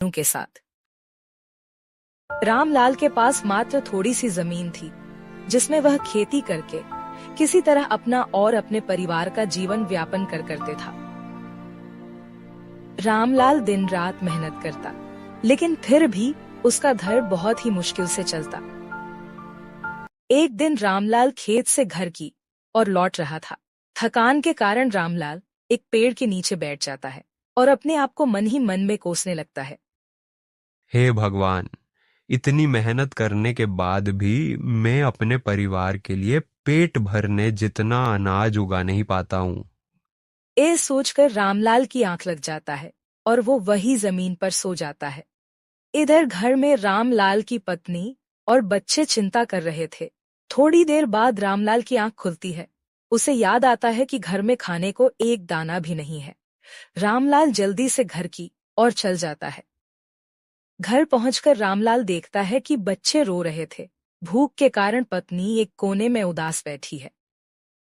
के साथ। रामलाल के पास मात्र थोड़ी सी जमीन थी जिसमें वह खेती करके किसी तरह अपना और अपने परिवार का जीवन व्यापन करते था। रामलाल दिन रात मेहनत करता, लेकिन फिर भी उसका घर बहुत ही मुश्किल से चलता। एक दिन रामलाल खेत से घर की और लौट रहा था। थकान के कारण रामलाल एक पेड़ के नीचे बैठ जाता है और अपने आप को मन ही मन में कोसने लगता है। हे भगवान, इतनी मेहनत करने के बाद भी मैं अपने परिवार के लिए पेट भरने जितना अनाज उगा नहीं पाता हूँ। ये सोचकर रामलाल की आंख लग जाता है और वो वही जमीन पर सो जाता है। इधर घर में रामलाल की पत्नी और बच्चे चिंता कर रहे थे। थोड़ी देर बाद रामलाल की आंख खुलती है। उसे याद आता है कि घर में खाने को एक दाना भी नहीं है। रामलाल जल्दी से घर की ओर चल जाता है। घर पहुंचकर रामलाल देखता है कि बच्चे रो रहे थे। भूख के कारण पत्नी एक कोने में उदास बैठी है।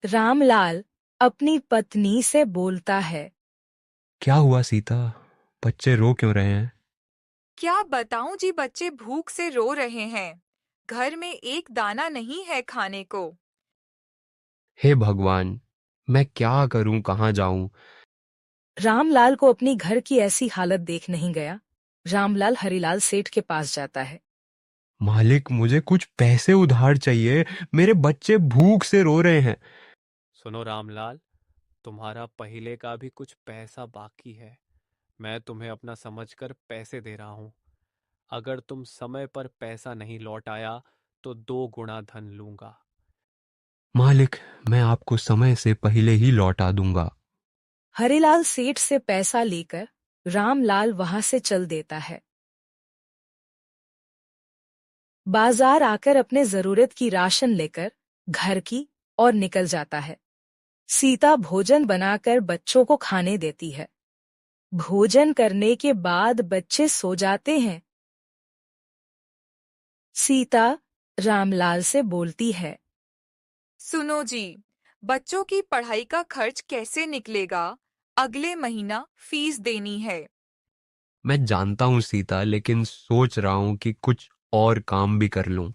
रामलाल अपनी पत्नी से बोलता है, क्या हुआ सीता, बच्चे रो क्यों रहे हैं? क्या बताऊं जी, बच्चे भूख से रो रहे हैं। घर में एक दाना नहीं है खाने को। हे भगवान, मैं क्या करूं, कहाँ जाऊं? रामलाल को अपनी घर की ऐसी हालत देख नहीं गया। रामलाल हरिलाल सेठ के पास जाता है। मालिक, मुझे कुछ पैसे उधार चाहिए, मेरे बच्चे भूख से रो रहे हैं। सुनो रामलाल, तुम्हारा पहले का भी कुछ पैसा बाकी है। मैं तुम्हें अपना समझकर पैसे दे रहा हूँ। अगर तुम समय पर पैसा नहीं लौट आया तो 2 गुना धन लूंगा। मालिक, मैं आपको समय से पहले ही लौटा दूंगा। हरिलाल सेठ से पैसा लेकर रामलाल वहां से चल देता है। बाजार आकर अपने जरूरत की राशन लेकर घर की ओर निकल जाता है। सीता भोजन बनाकर बच्चों को खाने देती है। भोजन करने के बाद बच्चे सो जाते हैं। सीता रामलाल से बोलती है, सुनो जी, बच्चों की पढ़ाई का खर्च कैसे निकलेगा? अगले महीना फीस देनी है। मैं जानता हूँ सीता, लेकिन सोच रहा हूँ कि कुछ और काम भी कर लूं।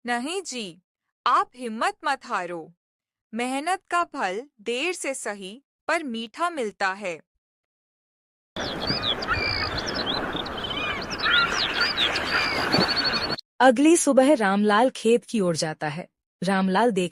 नहीं जी, आप हिम्मत मत हारो। मेहनत का फल देर से सही पर मीठा मिलता है। अगली सुबह रामलाल खेत की ओर जाता है। रामलाल देखता